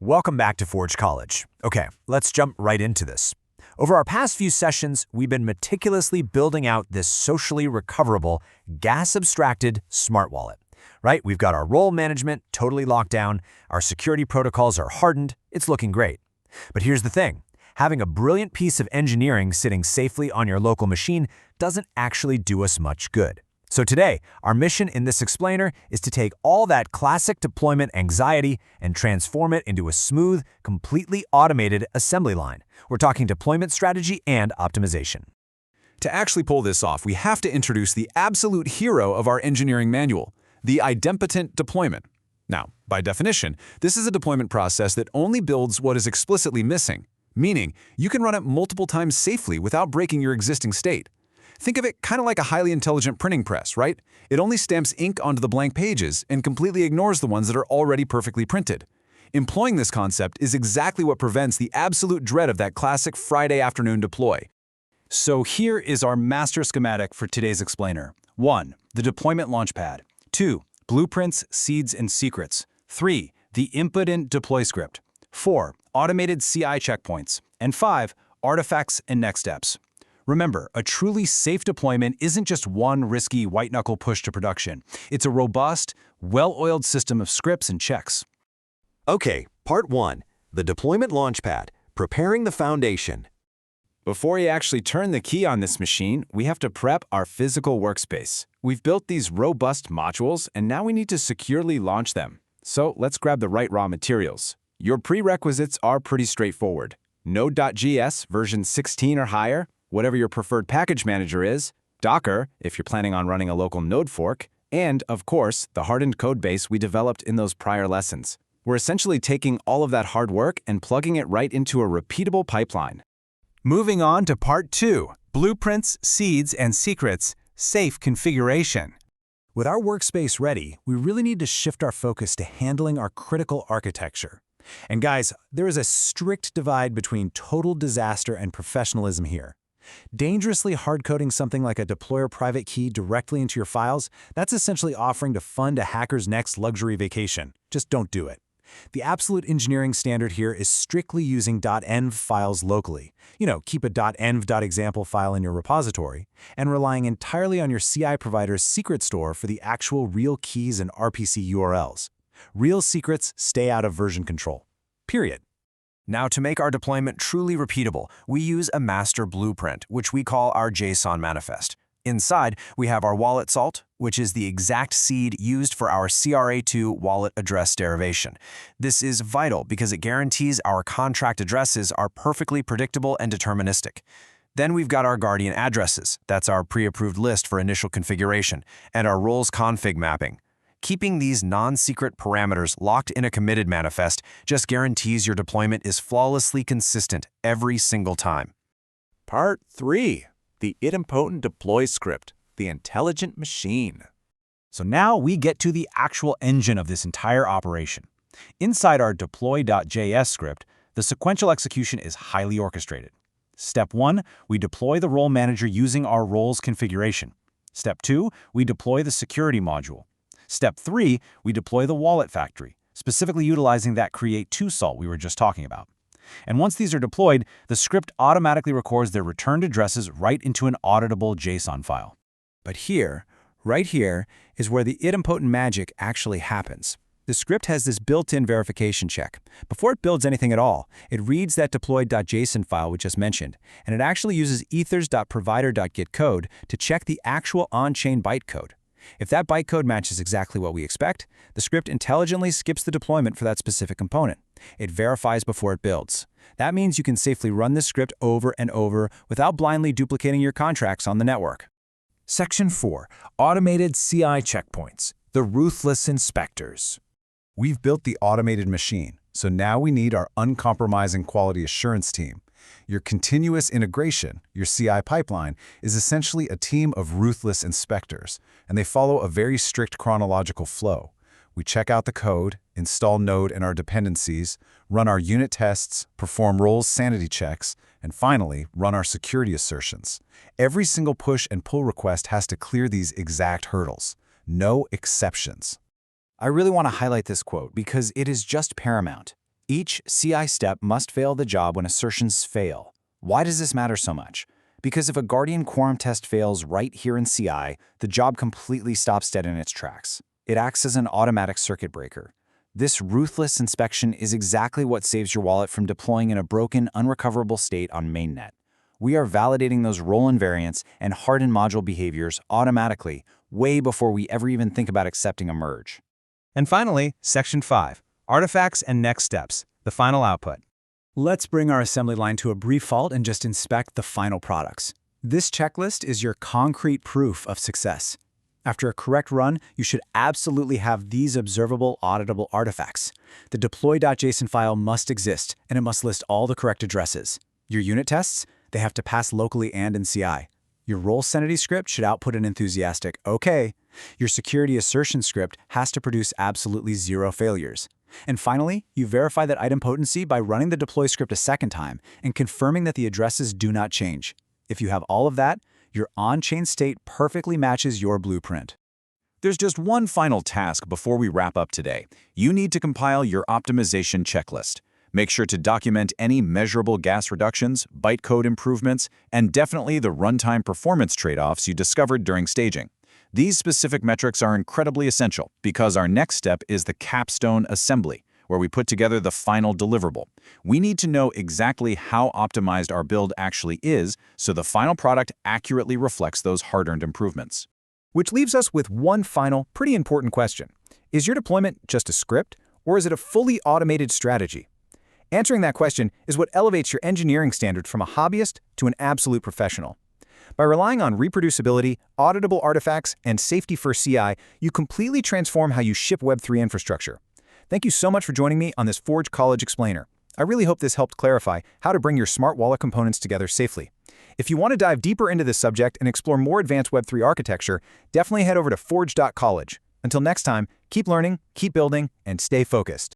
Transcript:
Welcome back to Forge College. Okay, let's jump right into this. Over our past few sessions, we've been meticulously building out this socially recoverable, gas-abstracted smart wallet. Right? We've got our role management totally locked down, our security protocols are hardened, it's looking great. But here's the thing. Having a brilliant piece of engineering sitting safely on your local machine doesn't actually do us much good. So today, our mission in this explainer is to take all that classic deployment anxiety and transform it into a smooth, completely automated assembly line. We're talking deployment strategy and optimization. To actually pull this off, we have to introduce the absolute hero of our engineering manual, the idempotent deployment. Now, by definition, this is a deployment process that only builds what is explicitly missing, meaning you can run it multiple times safely without breaking your existing state. Think of it kind of like a highly intelligent printing press, right? It only stamps ink onto the blank pages and completely ignores the ones that are already perfectly printed. Employing this concept is exactly what prevents the absolute dread of that classic Friday afternoon deploy. So here is our master schematic for today's explainer. 1. The deployment launchpad. 2. Blueprints, seeds, and secrets. 3. The impotent deploy script. 4. Automated CI checkpoints. And 5. Artifacts and next steps. Remember, a truly safe deployment isn't just one risky white-knuckle push to production. It's a robust, well-oiled system of scripts and checks. Okay, Part 1. The Deployment Launchpad, Preparing the Foundation. Before you actually turn the key on this machine, we have to prep our physical workspace. We've built these robust modules, and now we need to securely launch them. So let's grab the right raw materials. Your prerequisites are pretty straightforward. Node.js version 16 or higher, whatever your preferred package manager is, Docker, if you're planning on running a local node fork, and, of course, the hardened code base we developed in those prior lessons. We're essentially taking all of that hard work and plugging it right into a repeatable pipeline. Moving on to Part 2, Blueprints, Seeds, and Secrets, Safe Configuration. With our workspace ready, we really need to shift our focus to handling our critical architecture. And guys, there is a strict divide between total disaster and professionalism here. Dangerously hard-coding something like a deployer private key directly into your files, that's essentially offering to fund a hacker's next luxury vacation. Just don't do it. The absolute engineering standard here is strictly using .env files locally. Keep a .env.example file in your repository, and relying entirely on your CI provider's secret store for the actual real keys and RPC URLs. Real secrets stay out of version control. Period. Now, to make our deployment truly repeatable, we use a master blueprint, which we call our JSON manifest. Inside, we have our wallet salt, which is the exact seed used for our CRA2 wallet address derivation. This is vital because it guarantees our contract addresses are perfectly predictable and deterministic. Then we've got our guardian addresses, that's our pre-approved list for initial configuration, and our roles config mapping. Keeping these non-secret parameters locked in a committed manifest just guarantees your deployment is flawlessly consistent every single time. Part 3. The idempotent deploy script, the intelligent machine. So now we get to the actual engine of this entire operation. Inside our deploy.js script, the sequential execution is highly orchestrated. Step 1, we deploy the role manager using our roles configuration. Step 2, we deploy the security module. Step 3, we deploy the wallet factory, specifically utilizing that create2 salt we were just talking about. And once these are deployed, the script automatically records their returned addresses right into an auditable JSON file. But here, right here, is where the idempotent magic actually happens. The script has this built-in verification check. Before it builds anything at all, it reads that deployed.json file we just mentioned, and it actually uses ethers.provider.getCode to check the actual on-chain bytecode. If that bytecode matches exactly what we expect, the script intelligently skips the deployment for that specific component. It verifies before it builds. That means you can safely run this script over and over without blindly duplicating your contracts on the network. Section 4. Automated CI checkpoints. The ruthless inspectors. We've built the automated machine, so now we need our uncompromising quality assurance team. Your continuous integration, your CI pipeline, is essentially a team of ruthless inspectors, and they follow a very strict chronological flow. We check out the code, install Node and our dependencies, run our unit tests, perform roles sanity checks, and finally, run our security assertions. Every single push and pull request has to clear these exact hurdles. No exceptions. I really want to highlight this quote because it is just paramount. Each CI step must fail the job when assertions fail. Why does this matter so much? Because if a Guardian quorum test fails right here in CI, the job completely stops dead in its tracks. It acts as an automatic circuit breaker. This ruthless inspection is exactly what saves your wallet from deploying in a broken, unrecoverable state on mainnet. We are validating those role invariants and hardened module behaviors automatically, way before we ever even think about accepting a merge. And finally, Section 5, Artifacts and Next Steps, the final output. Let's bring our assembly line to a brief halt and just inspect the final products. This checklist is your concrete proof of success. After a correct run, you should absolutely have these observable, auditable artifacts. The deploy.json file must exist, and it must list all the correct addresses. Your unit tests, they have to pass locally and in CI. Your role sanity script should output an enthusiastic OK. Your security assertion script has to produce absolutely 0 failures. And finally, you verify that idempotency by running the deploy script a second time and confirming that the addresses do not change. If you have all of that, your on-chain state perfectly matches your blueprint. There's just one final task before we wrap up today. You need to compile your optimization checklist. Make sure to document any measurable gas reductions, bytecode improvements, and definitely the runtime performance trade-offs you discovered during staging. These specific metrics are incredibly essential because our next step is the capstone assembly, where we put together the final deliverable. We need to know exactly how optimized our build actually is so the final product accurately reflects those hard-earned improvements. Which leaves us with one final, pretty important question. Is your deployment just a script, or is it a fully automated strategy? Answering that question is what elevates your engineering standard from a hobbyist to an absolute professional. By relying on reproducibility, auditable artifacts, and safety-first CI, you completely transform how you ship Web3 infrastructure. Thank you so much for joining me on this Forge College Explainer. I really hope this helped clarify how to bring your smart wallet components together safely. If you want to dive deeper into this subject and explore more advanced Web3 architecture, definitely head over to forge.college. Until next time, keep learning, keep building, and stay focused.